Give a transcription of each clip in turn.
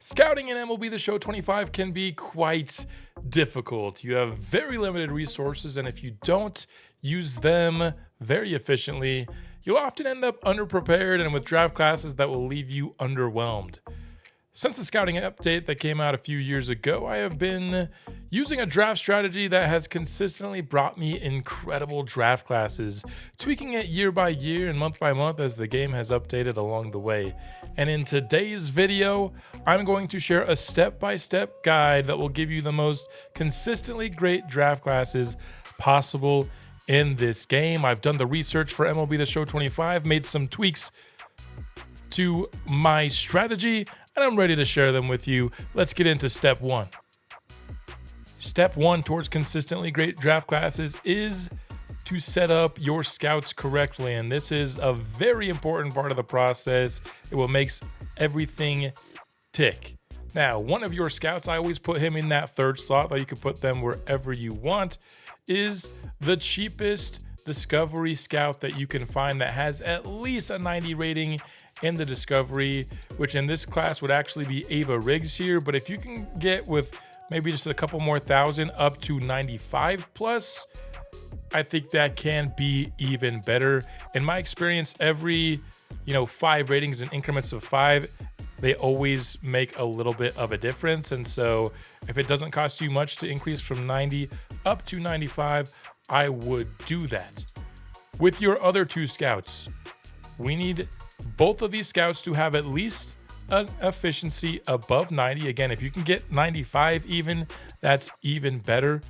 Scouting in MLB the Show 25 can be quite difficult. You have very limited resources, and if you don't use them very efficiently, you'll often end up underprepared and with draft classes that will leave you underwhelmed. Since the scouting update that came out a few years ago, I have been using a draft strategy that has consistently brought me incredible draft classes, tweaking it year by year and month by month as the game has updated along the way. And in today's video, I'm going to share a step-by-step guide that will give you the most consistently great draft classes possible in this game. I've done the research for MLB the Show 25, made some tweaks to my strategy, and I'm ready to share them with you. Let's get into step one. Step one towards consistently great draft classes is to set up your scouts correctly. And this is a very important part of the process. It will make everything tick. Now, one of your scouts, I always put him in that third slot, though you can put them wherever you want, is the cheapest discovery scout that you can find that has at least a 90 rating in the discovery, which in this class would actually be Ava Riggs here. But if you can get with maybe just a couple more thousand up to 95 plus, I think that can be even better. In my experience, every 5 ratings in increments of 5, they always make a little bit of a difference. And so if it doesn't cost you much to increase from 90 up to 95, I would do that. With your other two scouts, we need both of these scouts to have at least an efficiency above 90. Again, if you can get 95 even, that's even better.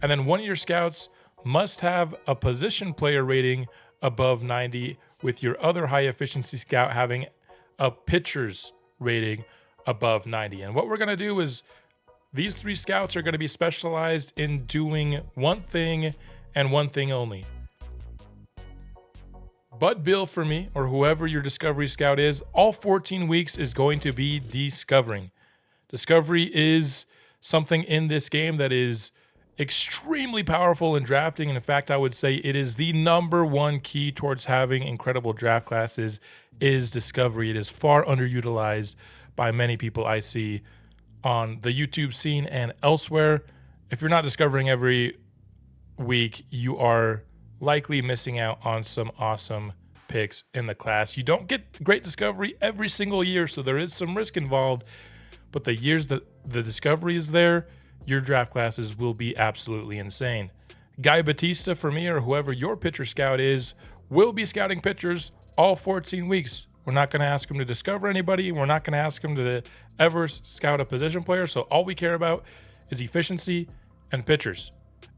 And then one of your scouts must have a position player rating above 90, with your other high efficiency scout having a pitcher's rating above 90. And what we're going to do is these 3 scouts are going to be specialized in doing one thing and one thing only. Bud Bill, for me, or whoever your discovery scout is, all 14 weeks is going to be discovering. Discovery is something in this game that is extremely powerful in drafting. And in fact, I would say it is the number one key towards having incredible draft classes is discovery. It is far underutilized by many people I see on the YouTube scene and elsewhere. If you're not discovering every week, you are likely missing out on some awesome picks in the class. You don't get great discovery every single year, so there is some risk involved, but the years that the discovery is there, your draft classes will be absolutely insane. Guy Batista, for me, or whoever your pitcher scout is, will be scouting pitchers all 14 weeks. We're not going to ask him to discover anybody. We're not going to ask him to ever scout a position player. So all we care about is efficiency and pitchers.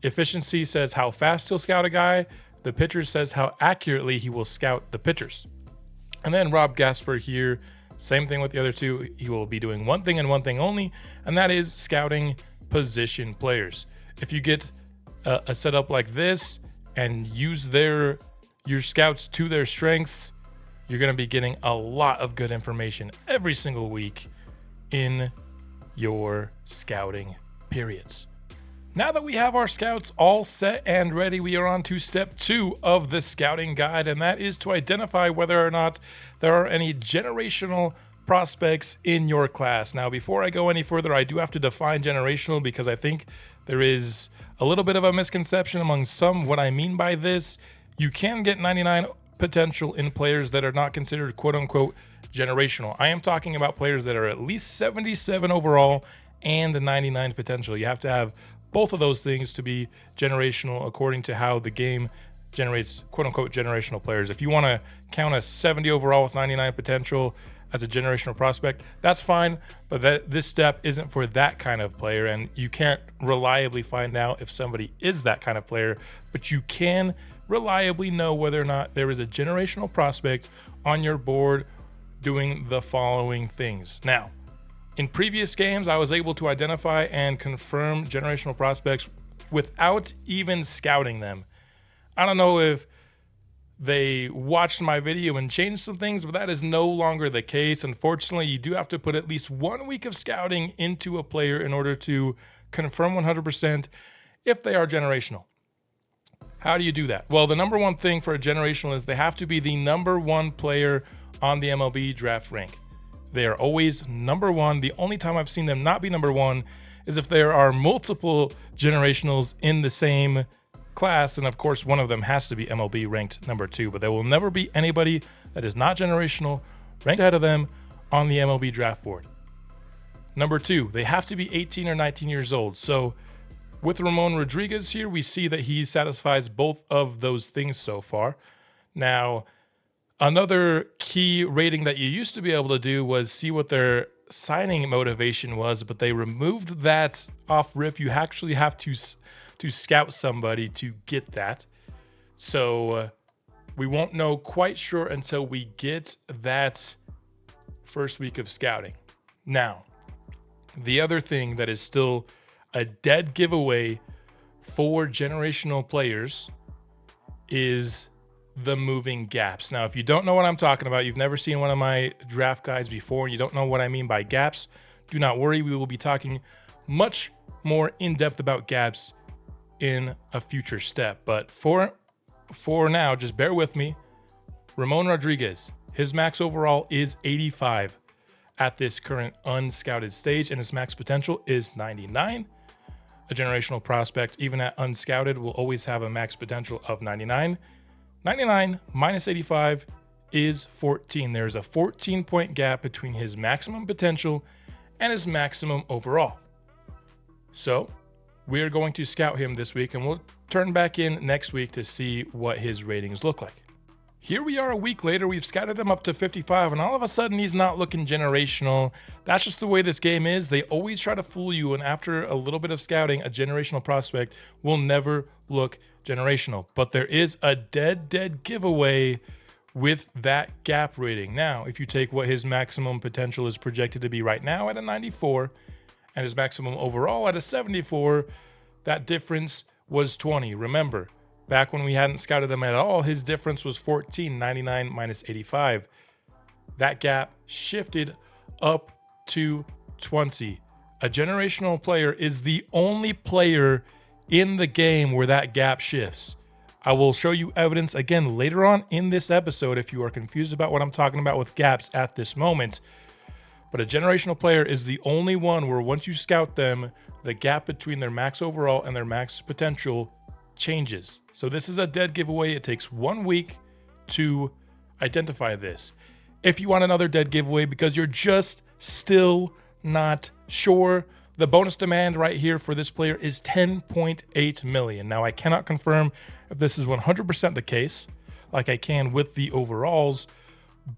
Efficiency says how fast he'll scout a guy. The pitcher says how accurately he will scout the pitchers. And then Rob Gasper here, same thing with the other two. He will be doing one thing and one thing only, and that is scouting position players. If you get a setup like this and use your scouts to their strengths, you're going to be getting a lot of good information every single week in your scouting periods. Now that we have our scouts all set and ready, we are on to step 2 of the scouting guide, and that is to identify whether or not there are any generational prospects in your class. Now, before I go any further, I do have to define generational because I think there is a little bit of a misconception among some. What I mean by this, you can get 99 potential in players that are not considered quote-unquote generational. I am talking about players that are at least 77 overall and 99 potential. You have to have both of those things to be generational according to how the game generates quote-unquote generational players. If you want to count a 70 overall with 99 potential as a generational prospect, that's fine, but this step isn't for that kind of player, and you can't reliably find out if somebody is that kind of player, but you can reliably know whether or not there is a generational prospect on your board doing the following things. Now, in previous games, I was able to identify and confirm generational prospects without even scouting them. I don't know if they watched my video and changed some things, but that is no longer the case. Unfortunately, you do have to put at least 1 week of scouting into a player in order to confirm 100% if they are generational. How do you do that? Well, the number one thing for a generational is they have to be the number 1 player on the MLB draft rank. They are always number one. The only time I've seen them not be number one is if there are multiple generationals in the same class. And of course, one of them has to be MLB ranked number 2, but there will never be anybody that is not generational ranked ahead of them on the MLB draft board. Number 2, they have to be 18 or 19 years old. So with Ramon Rodriguez here, we see that he satisfies both of those things so far. Now, another key rating that you used to be able to do was see what their signing motivation was, but they removed that off rip. You actually have to scout somebody to get that. So we won't know quite sure until we get that first week of scouting. Now, the other thing that is still a dead giveaway for generational players is the moving gaps. Now, if you don't know what I'm talking about, you've never seen one of my draft guides before, and you don't know what I mean by gaps, do not worry. We will be talking much more in depth about gaps in a future step. But for now, just bear with me. Ramon Rodriguez, his max overall is 85 at this current unscouted stage, and his max potential is 99. A generational prospect, even at unscouted, will always have a max potential of 99. 99 minus 85 is 14. There's a 14-point gap between his maximum potential and his maximum overall. So we are going to scout him this week, and we'll turn back in next week to see what his ratings look like. Here we are a week later. We've scouted him up to 55, and all of a sudden he's not looking generational. That's just the way this game is. They always try to fool you, and after a little bit of scouting, a generational prospect will never look generational. But there is a dead giveaway with that gap rating. Now, if you take what his maximum potential is projected to be right now at a 94 and his maximum overall at a 74, that difference was 20. Remember, back when we hadn't scouted them at all, his difference was 14, 99 minus 85. That gap shifted up to 20. A generational player is the only player in the game where that gap shifts. I will show you evidence again later on in this episode if you are confused about what I'm talking about with gaps at this moment. But a generational player is the only one where once you scout them, the gap between their max overall and their max potential changes. So this is a dead giveaway. It takes 1 week to identify this. If you want another dead giveaway because you're just still not sure, the bonus demand right here for this player is 10.8 million. Now, I cannot confirm if this is 100% the case, like I can with the overalls,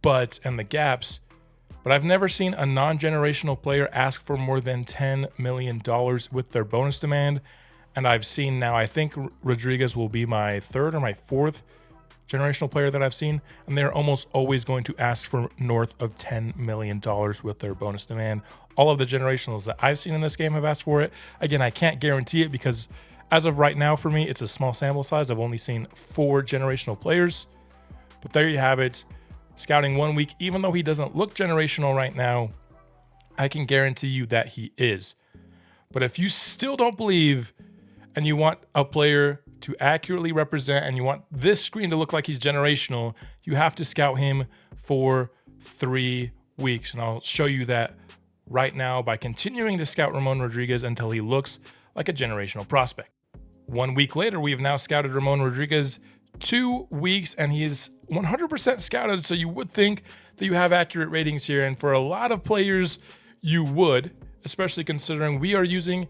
and the gaps, but I've never seen a non-generational player ask for more than $10 million with their bonus demand. And I've seen now, I think Rodriguez will be my third or my fourth generational player that I've seen, and they're almost always going to ask for north of $10 million with their bonus demand. All of the generationals that I've seen in this game have asked for it. Again, I can't guarantee it because as of right now for me, it's a small sample size. I've only seen 4 generational players, but there you have it. Scouting 1 week, even though he doesn't look generational right now, I can guarantee you that he is. But if you still don't believe and you want a player to accurately represent and you want this screen to look like he's generational, you have to scout him for 3 weeks. And I'll show you that right now by continuing to scout Ramon Rodriguez until he looks like a generational prospect. 1 week later, we have now scouted Ramon Rodriguez 2 weeks, and he is 100% scouted. So you would think that you have accurate ratings here. And for a lot of players, you would, especially considering we are using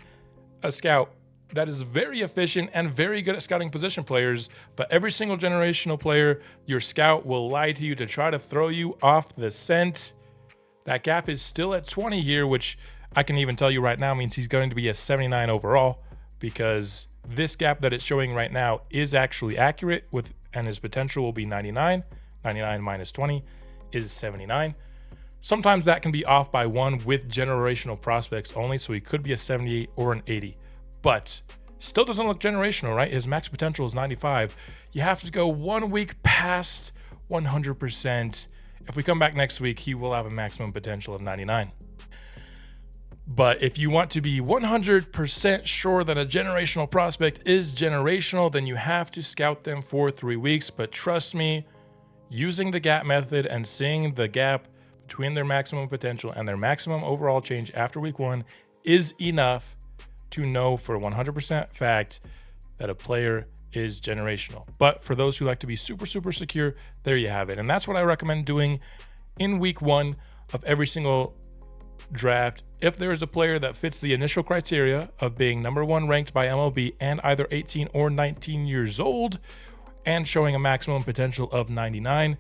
a scout that is very efficient and very good at scouting position players. But every single generational player, your scout will lie to you to try to throw you off the scent. That gap is still at 20 here, which I can even tell you right now means he's going to be a 79 overall, because this gap that it's showing right now is actually accurate and his potential will be 99. 99 minus 20 is 79. Sometimes that can be off by 1 with generational prospects only, so he could be a 78 or an 80. But still doesn't look generational, right? His max potential is 95. You have to go 1 week past 100%. If we come back next week, he will have a maximum potential of 99. But if you want to be 100% sure that a generational prospect is generational, then you have to scout them for 3 weeks. But trust me, using the gap method and seeing the gap between their maximum potential and their maximum overall change after week 1 is enough to know for 100% fact that a player is generational. But for those who like to be super, super secure, there you have it. And that's what I recommend doing in week 1 of every single draft. If there is a player that fits the initial criteria of being number 1 ranked by MLB and either 18 or 19 years old and showing a maximum potential of 99,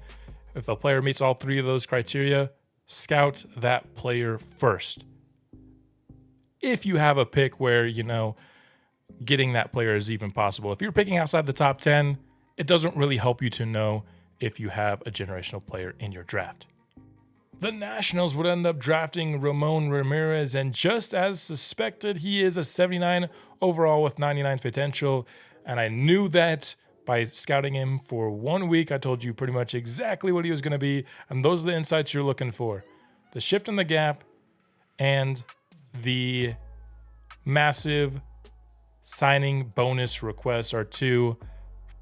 if a player meets all 3 of those criteria, scout that player first. If you have a pick where, getting that player is even possible. If you're picking outside the top 10, it doesn't really help you to know if you have a generational player in your draft. The Nationals would end up drafting Ramon Ramirez, and just as suspected, he is a 79 overall with 99 potential, and I knew that by scouting him for 1 week. I told you pretty much exactly what he was going to be, and those are the insights you're looking for. The shift in the gap and the massive signing bonus requests are 2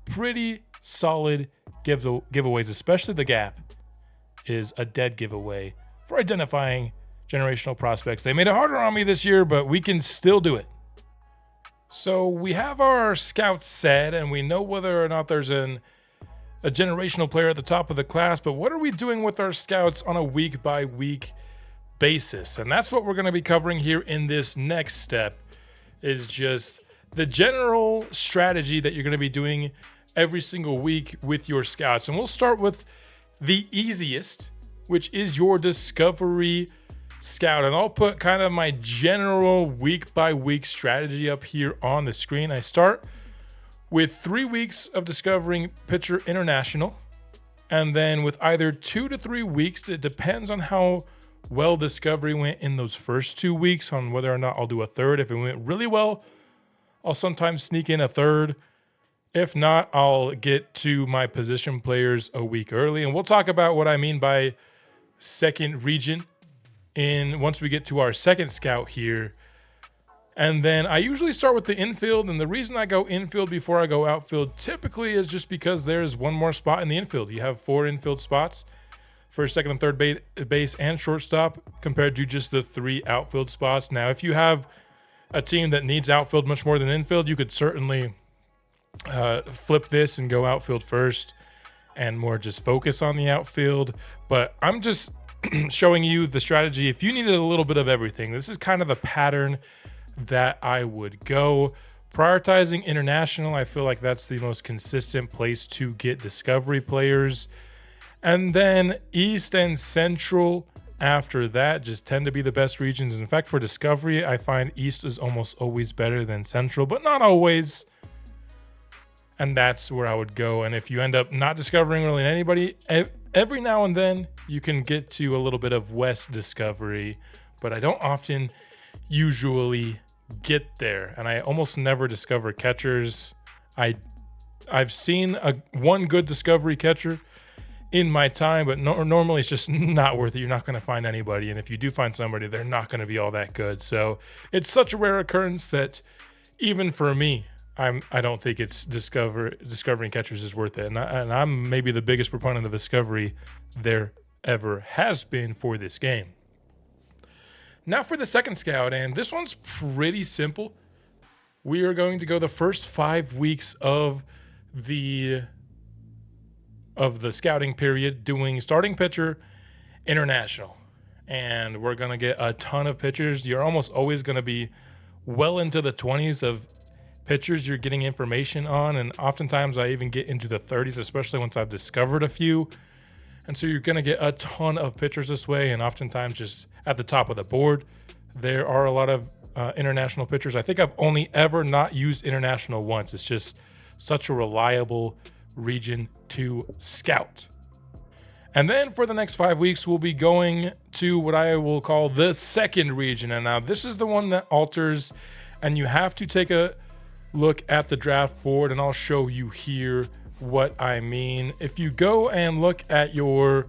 pretty solid giveaways, especially the gap is a dead giveaway for identifying generational prospects. They made it harder on me this year, but we can still do it. So we have our scouts set, and we know whether or not there's a generational player at the top of the class, but what are we doing with our scouts on a week-by-week basis? And that's what we're going to be covering here in this next step, is just the general strategy that you're going to be doing every single week with your scouts. And we'll start with the easiest, which is your discovery scout. And I'll put kind of my general week by week strategy up here on the screen. I start with 3 weeks of discovering pitcher international, and then with either 2 to 3 weeks, it depends on how well discovery went in those first 2 weeks on whether or not I'll do a third. If it went really well, I'll sometimes sneak in a third. If not, I'll get to my position players a week early. And we'll talk about what I mean by second region once we get to our second scout here. And then I usually start with the infield. And the reason I go infield before I go outfield typically is just because there's one more spot in the infield. You have 4 infield spots, first, second, and third base and shortstop, compared to just the 3 outfield spots. Now, if you have a team that needs outfield much more than infield, you could certainly flip this and go outfield first and more just focus on the outfield. But I'm just showing you the strategy. If you needed a little bit of everything, this is kind of the pattern that I would go. Prioritizing international, I feel like that's the most consistent place to get discovery players. And then East and Central after that just tend to be the best regions. In fact, for discovery, I find East is almost always better than Central, but not always. And that's where I would go. And if you end up not discovering really anybody, every now and then you can get to a little bit of West discovery, but I don't often usually get there. And I almost never discover catchers. I've seen one good discovery catcher in my time, but normally it's just not worth it. You're not going to find anybody. And if you do find somebody, they're not going to be all that good. So it's such a rare occurrence that even for me, I don't think it's discovering catchers is worth it. And I'm maybe the biggest proponent of discovery there ever has been for this game. Now for the second scout, and this one's pretty simple. We are going to go the first 5 weeks of the scouting period doing starting pitcher international. And we're going to get a ton of pitchers. You're almost always going to be well into the 20s of pitchers you're getting information on. And oftentimes I even get into the 30s, especially once I've discovered a few. And so you're going to get a ton of pitchers this way. And oftentimes just at the top of the board, there are a lot of international pitchers. I think I've only ever not used international once. It's just such a reliable region to scout. And then for the next 5 weeks, we'll be going to what I will call the second region. And now this is the one that alters, and you have to take a look at the draft board, and I'll show you here what I mean. If you go and look at your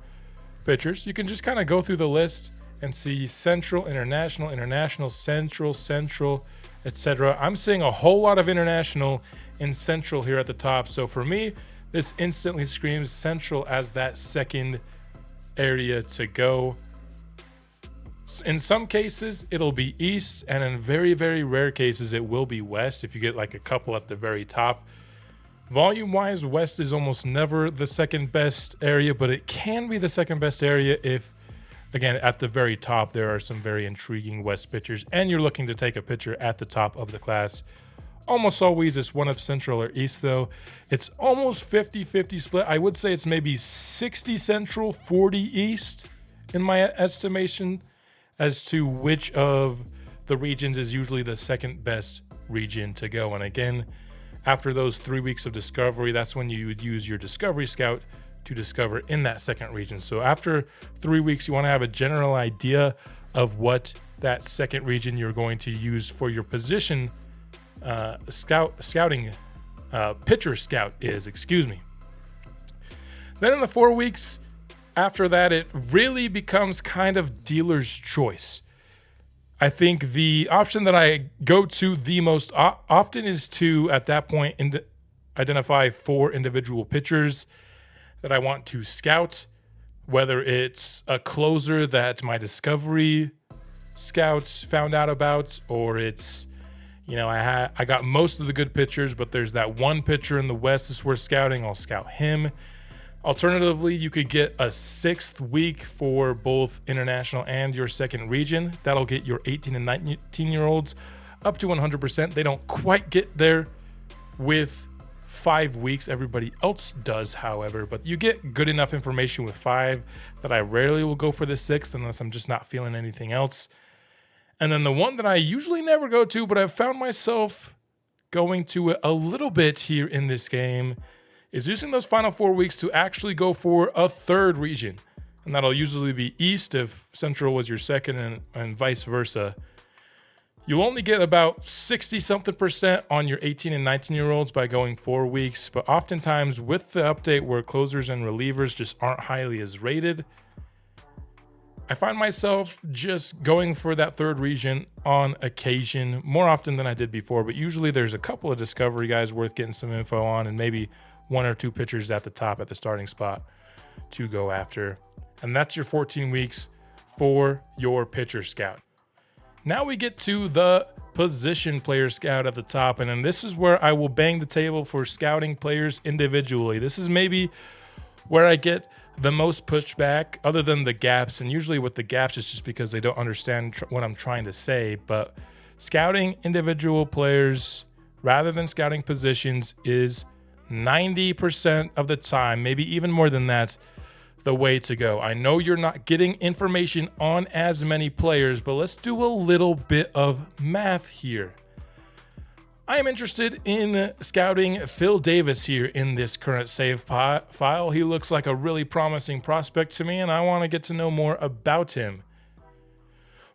pitchers, you can just kind of go through the list and see Central, International, International, Central, etc. I'm seeing a whole lot of international in Central here at the top. So for me, this instantly screams Central as that second area to go. In some cases, it'll be East, and in very, very rare cases, it will be West if you get like a couple at the very top. Volume-wise, West is almost never the second best area, but it can be the second best area if, again, at the very top, there are some very intriguing West pitchers, and you're looking to take a pitcher at the top of the class. Almost always it's one of Central or East, though. It's almost 50-50 split. I would say it's maybe 60 Central, 40 East in my estimation as to which of the regions is usually the second best region to go. And again, after those 3 weeks of discovery, that's when you would use your Discovery Scout to discover in that second region. So after 3 weeks, you want to have a general idea of what that second region you're going to use for your position scouting pitcher scout is, Then in the 4 weeks after that, it really becomes kind of dealer's choice. I think the option that I go to the most often is to, at that point, identify 4 individual pitchers that I want to scout, whether it's a closer that my Discovery Scouts found out about, or it's, I got most of the good pitchers, but there's that one pitcher in the West that's worth scouting. I'll scout him. Alternatively, you could get a 6th week for both international and your second region. That'll get your 18 and 19-year-olds up to 100%. They don't quite get there with 5 weeks. Everybody else does, however, but you get good enough information with 5 that I rarely will go for the 6th unless I'm just not feeling anything else. And then the one that I usually never go to, but I've found myself going to it a little bit here in this game, is using those final 4 weeks to actually go for a 3rd region. And that'll usually be East if Central was your second, and vice versa. You'll only get about 60-something% on your 18 and 19-year-olds by going 4 weeks, but oftentimes with the update where closers and relievers just aren't highly as rated, I find myself just going for that 3rd region on occasion, more often than I did before, but usually there's a couple of Discovery guys worth getting some info on, and maybe 1 or 2 pitchers at the top at the starting spot to go after. And that's your 14 weeks for your pitcher scout. Now we get to the position player scout at the top, and then this is where I will bang the table for scouting players individually. This is maybe where I get the most pushback, other than the gaps, and usually with the gaps it's just because they don't understand what I'm trying to say, but scouting individual players rather than scouting positions is 90% of the time, maybe even more than that, the way to go. I know you're not getting information on as many players, but let's do a little bit of math here. I am interested in scouting Phil Davis here in this current save file. He looks like a really promising prospect to me, and I want to get to know more about him.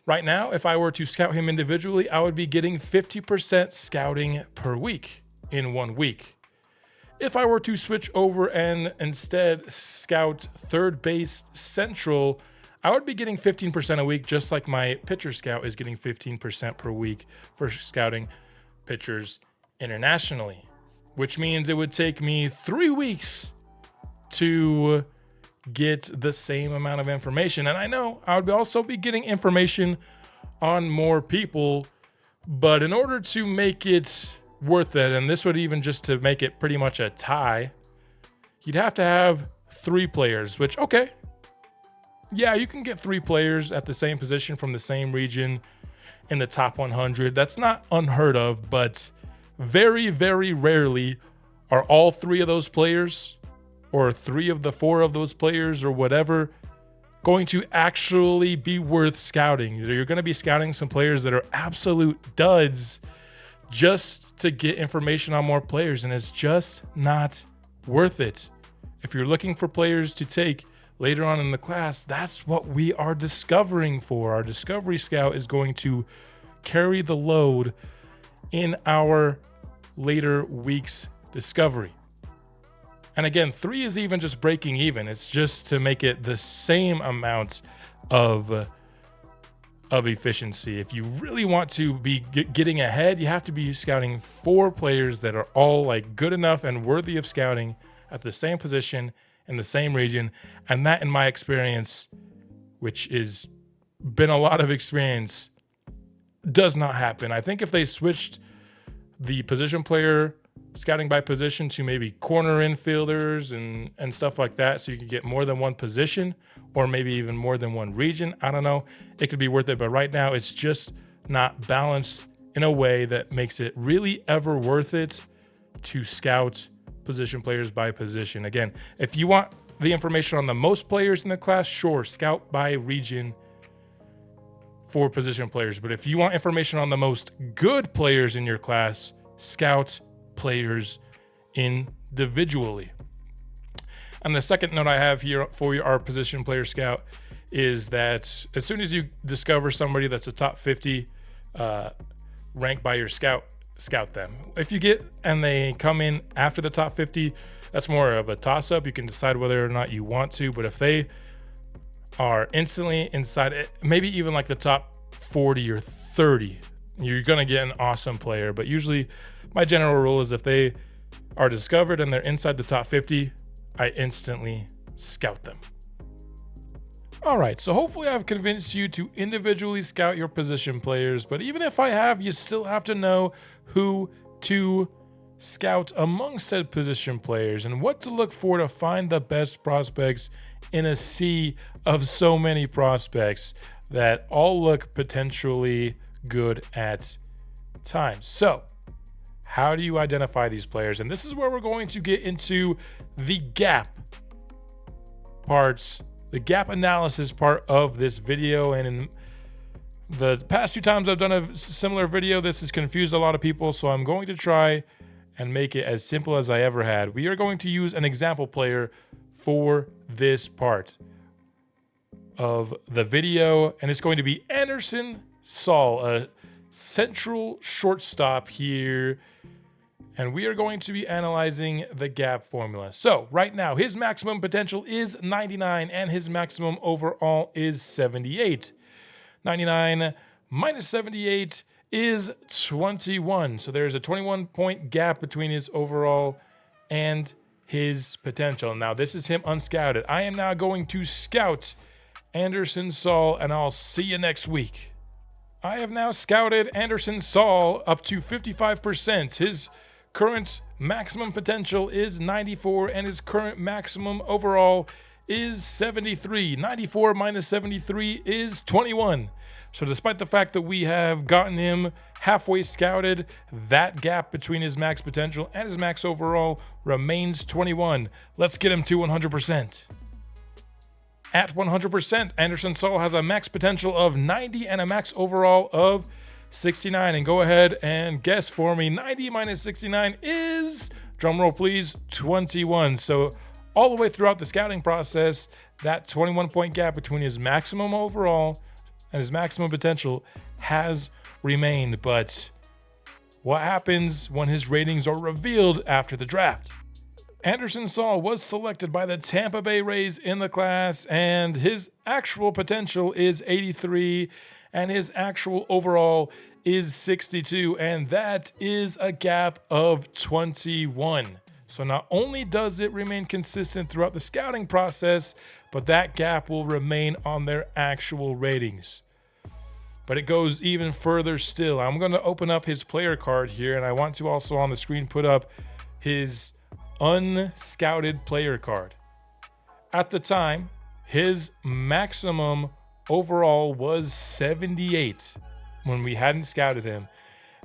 Right now, if I were to scout him individually, I would be getting 50% scouting per week in 1 week. If I were to switch over and instead scout third base Central, I would be getting 15% a week, just like my pitcher scout is getting 15% per week for scouting pitchers internationally, which means it would take me 3 weeks to get the same amount of information. And I know I would also be getting information on more people, but in order to make it worth it, and this would even just to make it pretty much a tie, you'd have to have 3 players, which, okay, yeah, you can get 3 players at the same position from the same region in the top 100. That's not unheard of, but very, very rarely are all 3 of those players, or 3 of the 4 of those players, or whatever, going to actually be worth scouting. You're going to be scouting some players that are absolute duds just to get information on more players, and it's just not worth it. If you're looking for players to take later on in the class, that's what we are discovering for. Our Discovery Scout is going to carry the load in our later weeks discovery. And again, 3 is even just breaking even. It's just to make it the same amount of efficiency. If you really want to be getting ahead, you have to be scouting 4 players that are all like good enough and worthy of scouting at the same position in the same region. And that, in my experience, which is been a lot of experience, does not happen. I think if they switched the position player scouting by position to maybe corner infielders and stuff like that, so you could get more than one position or maybe even more than one region, I don't know, it could be worth it. But right now it's just not balanced in a way that makes it really ever worth it to scout position players by position. Again, if you want the information on the most players in the class, sure, scout by region for position players. But if you want information on the most good players in your class, scout players individually. And the second note I have here for our position player scout is that as soon as you discover somebody that's a top 50 ranked by your scout them. If you get and they come in after the top 50, that's more of a toss-up. You can decide whether or not you want to, but if they are instantly inside it, maybe even like the top 40 or 30, you're going to get an awesome player. But usually my general rule is if they are discovered and they're inside the top 50, I instantly scout them. All right, so hopefully I've convinced you to individually scout your position players, but even if I have, you still have to know who to scout among said position players and what to look for to find the best prospects in a sea of so many prospects that all look potentially good at times. So, how do you identify these players? And this is where we're going to get into the gap parts, the gap analysis part of this video. And in the past few times I've done a similar video, this has confused a lot of people, so I'm going to try and make it as simple as I ever had. We are going to use an example player for this part of the video, and it's going to be Anderson Saul, a central shortstop here. And we are going to be analyzing the gap formula. So right now, his maximum potential is 99 and his maximum overall is 78. 99 minus 78 is 21. So there's a 21-point gap between his overall and his potential. Now, this is him unscouted. I am now going to scout Anderson Saul, and I'll see you next week. I have now scouted Anderson Saul up to 55%. His current maximum potential is 94 and his current maximum overall is 73. 94 minus 73 is 21. So despite the fact that we have gotten him halfway scouted, that gap between his max potential and his max overall remains 21. Let's get him to 100%. At 100%, Anderson Saul has a max potential of 90 and a max overall of 69. And go ahead and guess for me. 90 minus 69 is, drumroll please, 21. So all the way throughout the scouting process, that 21-point gap between his maximum overall and his maximum potential has remained. But what happens when his ratings are revealed after the draft? Anderson Saul was selected by the Tampa Bay Rays in the class, and his actual potential is 83, and his actual overall is 62, and that is a gap of 21. So not only does it remain consistent throughout the scouting process, but that gap will remain on their actual ratings. But it goes even further still. I'm going to open up his player card here, and I want to also on the screen put up his unscouted player card. At the time, his maximum overall was 78 when we hadn't scouted him,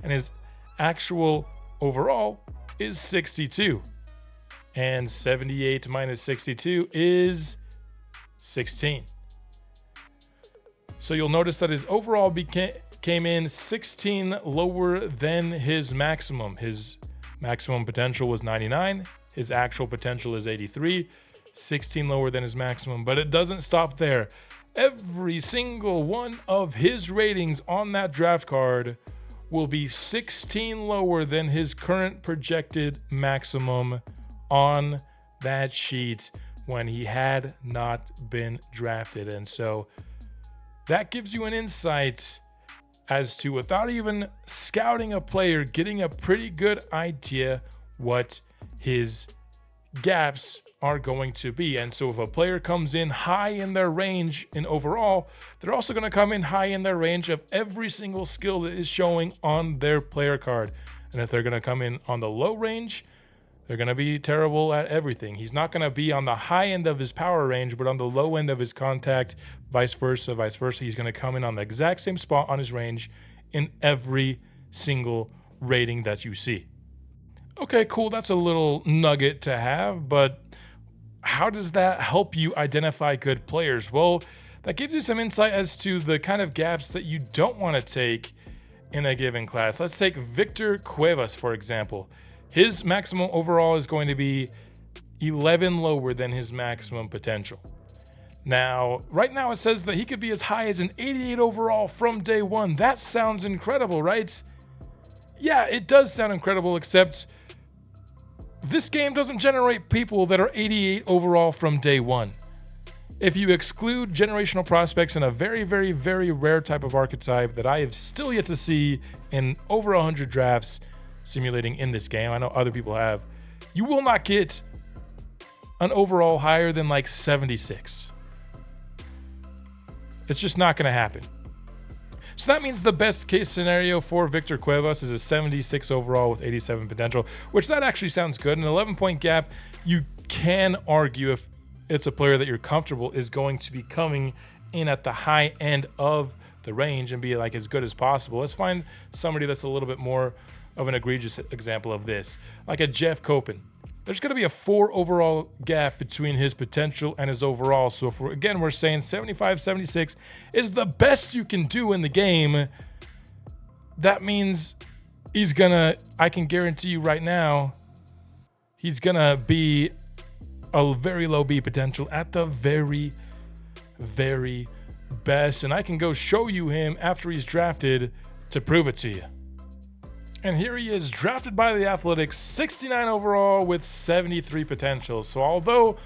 and his actual overall is 62. And 78 minus 62 is 16. So you'll notice that his overall came in 16 lower than his maximum. His maximum potential was 99. His actual potential is 83, 16 lower than his maximum. But it doesn't stop there. Every single one of his ratings on that draft card will be 16 lower than his current projected maximum on that sheet when he had not been drafted. And so that gives you an insight as to, without even scouting a player, getting a pretty good idea what his gaps are going to be. And so if a player comes in high in their range in overall, they're also going to come in high in their range of every single skill that is showing on their player card. And if they're going to come in on the low range, they're going to be terrible at everything. He's not going to be on the high end of his power range, but on the low end of his contact, vice versa, vice versa. He's going to come in on the exact same spot on his range in every single rating that you see. Okay, cool. That's a little nugget to have, but how does that help you identify good players? Well, that gives you some insight as to the kind of gaps that you don't want to take in a given class. Let's take Victor Cuevas, for example. His maximum overall is going to be 11 lower than his maximum potential. Now, right now it says that he could be as high as an 88 overall from day one. That sounds incredible, right? Yeah, it does sound incredible, except this game doesn't generate people that are 88 overall from day one. If you exclude generational prospects in a very, very, very rare type of archetype that I have still yet to see in over 100 drafts simulating in this game, I know other people have, you will not get an overall higher than like 76. It's just not going to happen. So that means the best case scenario for Victor Cuevas is a 76 overall with 87 potential, which that actually sounds good. An 11-point gap, you can argue if it's a player that you're comfortable is going to be coming in at the high end of the range and be like as good as possible. Let's find somebody that's a little bit more of an egregious example of this, like a Jeff Copen. There's going to be a 4 overall gap between his potential and his overall. So if we're saying 75, 76 is the best you can do in the game, that means I can guarantee you right now, he's going to be a very low B potential at the very, very best. And I can go show you him after he's drafted to prove it to you. And here he is, drafted by the Athletics, 69 overall with 73 potential. So although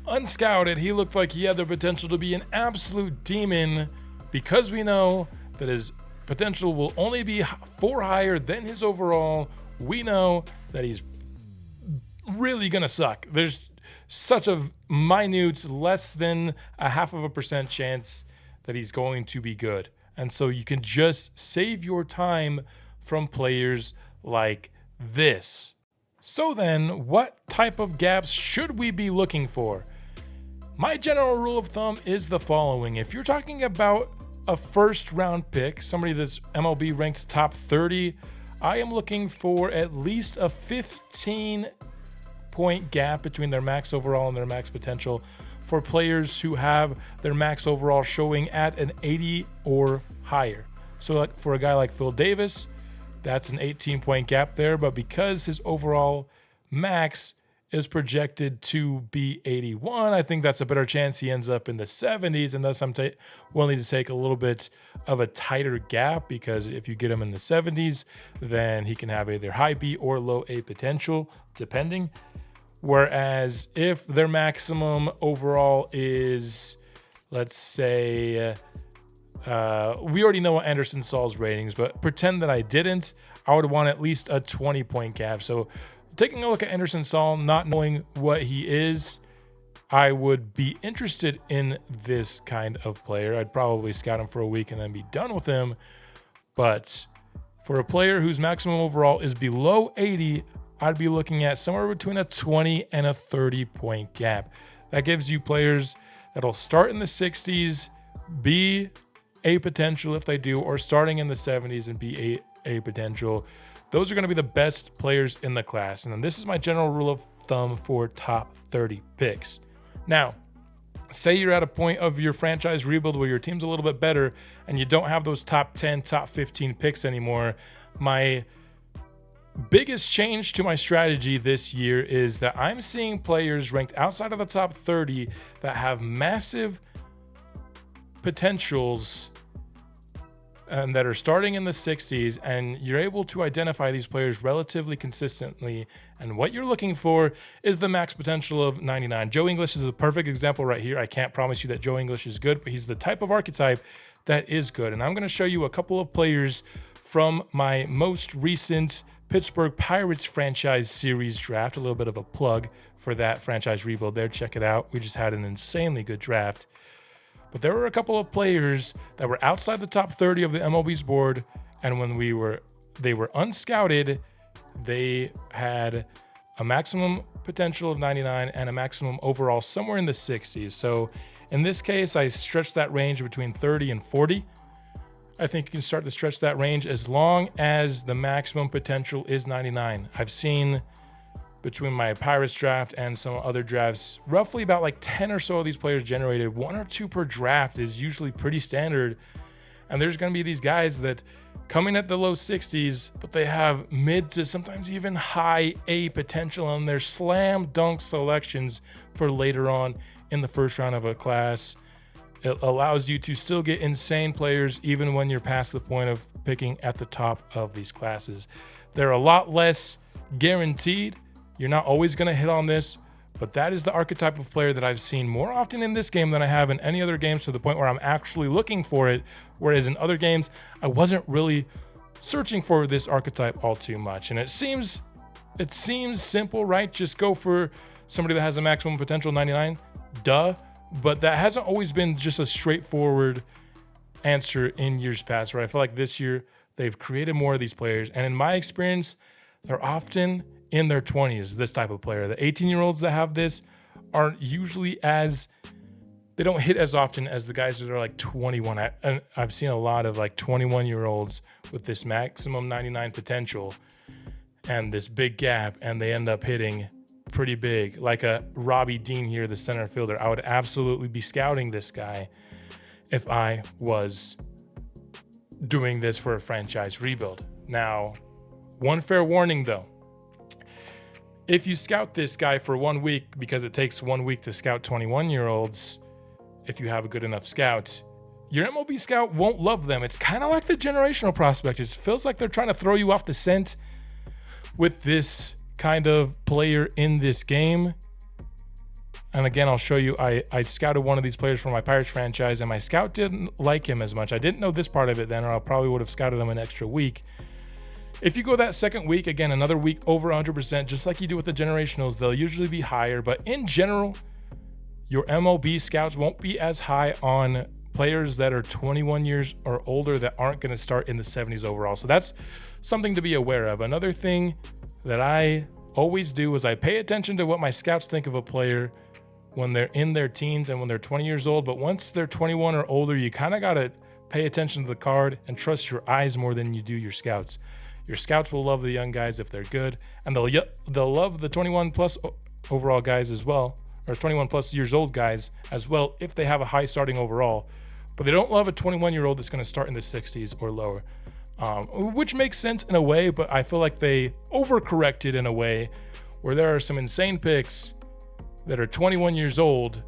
unscouted, he looked like he had the potential to be an absolute demon, because we know that his potential will only be 4 higher than his overall. We know that he's really going to suck. There's such a minute, less than a 0.5% chance that he's going to be good. And so you can just save your time from players like this. So then, what type of gaps should we be looking for? My general rule of thumb is the following. If you're talking about a first round pick, somebody that's MLB ranked top 30, I am looking for at least a 15-point gap between their max overall and their max potential for players who have their max overall showing at an 80 or higher. So like for a guy like Phil Davis, that's an 18-point gap there, but because his overall max is projected to be 81, I think that's a better chance he ends up in the 70s, and thus I'm willing to take a little bit of a tighter gap, because if you get him in the 70s, then he can have either high B or low A potential, depending. Whereas if their maximum overall is, let's say, we already know what Anderson Saul's ratings, but pretend that I didn't, I would want at least a 20-point gap. So taking a look at Anderson Saul, not knowing what he is, I would be interested in this kind of player. I'd probably scout him for a week and then be done with him. But for a player whose maximum overall is below 80, I'd be looking at somewhere between a 20 and a 30-point gap. That gives you players that'll start in the 60s, be A potential if they do, or starting in the 70s and be A potential. Those are going to be the best players in the class. And then this is my general rule of thumb for top 30 picks. Now, say you're at a point of your franchise rebuild where your team's a little bit better and you don't have those top 10, top 15 picks anymore. My biggest change to my strategy this year is that I'm seeing players ranked outside of the top 30 that have massive potentials and that are starting in the 60s, and you're able to identify these players relatively consistently. And what you're looking for is the max potential of 99. Joe English is a perfect example right here. I can't promise you that Joe English is good, but he's the type of archetype that is good. And I'm going to show you a couple of players from my most recent Pittsburgh Pirates franchise series draft. A little bit of a plug for that franchise rebuild there. Check it out. We just had an insanely good draft. But there were a couple of players that were outside the top 30 of the MLB's board, and when they were unscouted, they had a maximum potential of 99 and a maximum overall somewhere in the 60s. So in this case, I stretched that range between 30 and 40. I think you can start to stretch that range as long as the maximum potential is 99. I've seen between my Pirates draft and some other drafts, roughly about like 10 or so of these players generated. 1 or 2 per draft is usually pretty standard. And there's going to be these guys that come in at the low 60s, but they have mid to sometimes even high A potential, and they're slam dunk selections for later on in the first round of a class. It allows you to still get insane players even when you're past the point of picking at the top of these classes. They're a lot less guaranteed. You're not always going to hit on this, but that is the archetype of player that I've seen more often in this game than I have in any other games, to the point where I'm actually looking for it, whereas in other games, I wasn't really searching for this archetype all too much. And it seems simple, right? Just go for somebody that has a maximum potential 99, duh. But that hasn't always been just a straightforward answer in years past, right? I feel like this year they've created more of these players, and in my experience, they're often in their 20s, this type of player. The 18-year-olds that have this aren't usually they don't hit as often as the guys that are like 21. I've seen a lot of like 21-year-olds with this maximum 99 potential and this big gap, and they end up hitting pretty big, like a Robbie Dean here, the center fielder. I would absolutely be scouting this guy if I was doing this for a franchise rebuild. Now, one fair warning though. If you scout this guy for 1 week, because it takes 1 week to scout 21-year-olds, if you have a good enough scout, your MLB scout won't love them. It's kind of like the generational prospect. It feels like they're trying to throw you off the scent with this kind of player in this game. And again, I'll show you, I scouted one of these players for my Pirates franchise, and my scout didn't like him as much. I didn't know this part of it then, or I probably would have scouted him an extra week. If you go that second week, again, another week over 100%, just like you do with the generationals, they'll usually be higher. But in general, your MLB scouts won't be as high on players that are 21 years or older that aren't going to start in the 70s overall. So that's something to be aware of. Another thing that I always do is I pay attention to what my scouts think of a player when they're in their teens and when they're 20 years old. But once they're 21 or older, you kind of got to pay attention to the card and trust your eyes more than you do your scouts. Your scouts will love the young guys if they're good, and they'll love the 21 plus overall guys as well, or 21 plus years old guys as well if they have a high starting overall. But they don't love a 21-year-old that's going to start in the 60s or lower, which makes sense in a way, but I feel like they overcorrected in a way where there are some insane picks that are 21 years old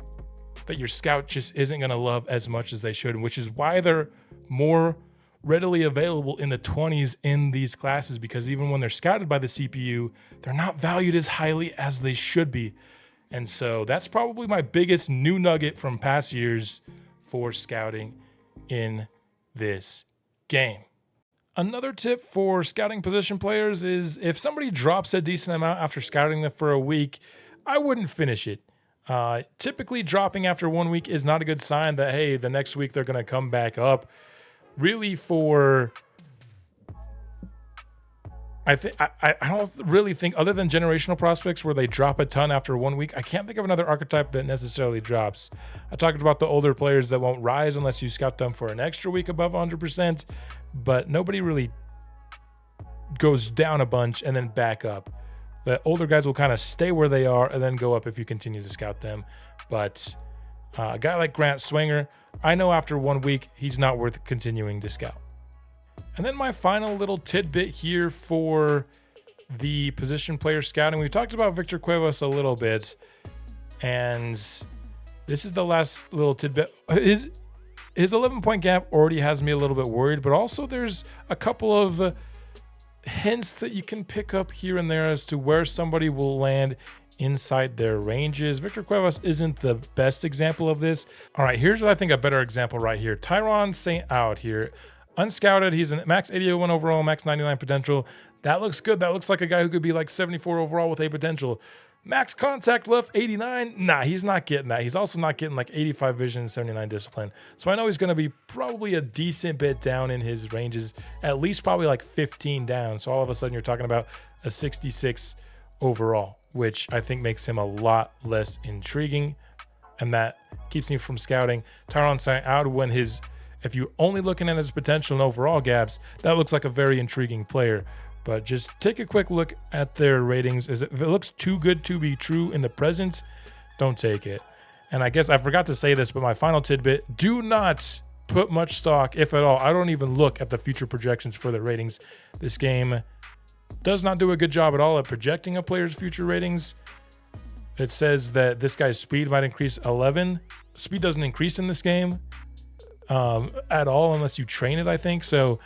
that your scout just isn't going to love as much as they should, which is why they're more readily available in the 20s in these classes, because even when they're scouted by the CPU, they're not valued as highly as they should be. And so that's probably my biggest new nugget from past years for scouting in this game. Another tip for scouting position players is if somebody drops a decent amount after scouting them for a week, I wouldn't finish it. Typically dropping after 1 week is not a good sign that, hey, the next week they're going to come back up. Really, I don't really think, other than generational prospects where they drop a ton after 1 week, I can't think of another archetype that necessarily drops. I talked about the older players that won't rise unless you scout them for an extra week above 100%, but nobody really goes down a bunch and then back up. The older guys will kind of stay where they are and then go up if you continue to scout them. But a guy like Grant Swanger, I know after 1 week, he's not worth continuing to scout. And then my final little tidbit here for the position player scouting. We talked about Victor Cuevas a little bit, and this is the last little tidbit. His 11-point gap already has me a little bit worried, but also there's a couple of hints that you can pick up here and there as to where somebody will land inside their ranges. Victor Cuevas isn't the best example of this. All right, here's what I think a better example right here. Tyron St. Out here. unscouted. He's a max 81 overall, max 99 potential. That looks good. That looks like a guy who could be like 74 overall with a potential. Max contact left 89. Nah, he's not getting that. He's also not getting like 85 vision and 79 discipline. So I know he's going to be probably a decent bit down in his ranges, at least probably like 15 down. So all of a sudden you're talking about a 66 overall, which I think makes him a lot less intriguing. And that keeps me from scouting Tyron out when if you're only looking at his potential and overall gaps, that looks like a very intriguing player. But just take a quick look at their ratings. If it looks too good to be true in the present, don't take it. And I guess I forgot to say this, but my final tidbit, do not put much stock, if at all. I don't even look at the future projections for the ratings. This game does not do a good job at all at projecting a player's future ratings. It says that this guy's speed might increase 11. Speed doesn't increase in this game at all unless you train it, I think. So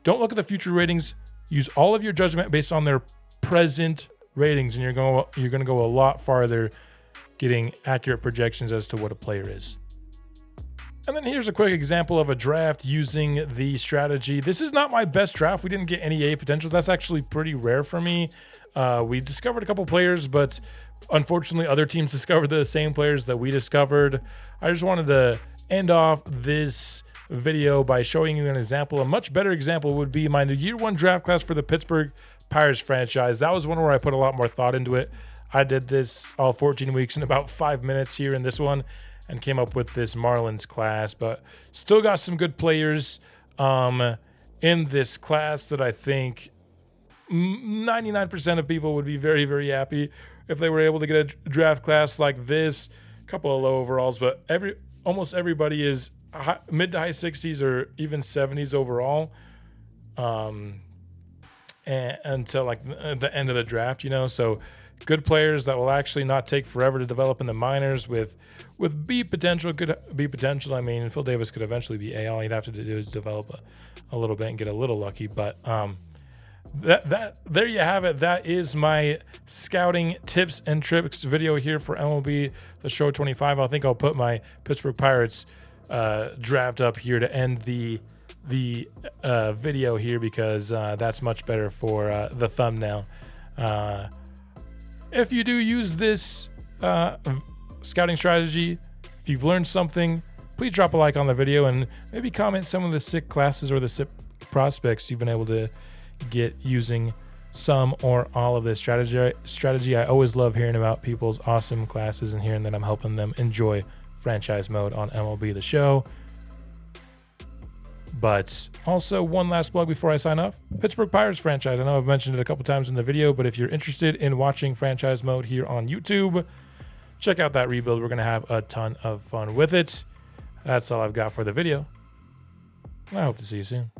don't look at the future ratings. Use all of your judgment based on their present ratings, and you're going to go a lot farther getting accurate projections as to what a player is. And then here's a quick example of a draft using the strategy. This is not my best draft. We didn't get any A potentials. That's actually pretty rare for me. We discovered a couple players, but unfortunately other teams discovered the same players that we discovered. I just wanted to end off this video by showing you an example. A much better example would be my year one draft class for the Pittsburgh Pirates franchise. That was one where I put a lot more thought into it. I did this all 14 weeks in about 5 minutes here in this one and came up with this Marlins class, but still got some good players in this class that I think 99% of people would be very, very happy if they were able to get a draft class like this. A couple of low overalls, but almost everybody is mid to high 60s or even 70s overall and until like the end of the draft, so good players that will actually not take forever to develop in the minors with B potential. Could B potential. I mean, Phil Davis could eventually be A. All he'd have to do is develop a little bit and get a little lucky, but that there you have it. That is my scouting tips and tricks video here for MLB the Show 25. I think I'll put my Pittsburgh Pirates draft up here to end the video here because that's much better for the thumbnail. If you do use this scouting strategy, if you've learned something, please drop a like on the video and maybe comment some of the sick classes or the sick prospects you've been able to get using some or all of this strategy. I always love hearing about people's awesome classes and hearing that I'm helping them enjoy franchise mode on MLB the Show. But also one last plug before I sign off. Pittsburgh Pirates franchise. I know I've mentioned it a couple times in the video, but if you're interested in watching franchise mode here on YouTube, check out that rebuild. We're going to have a ton of fun with it. That's all I've got for the video. I hope to see you soon.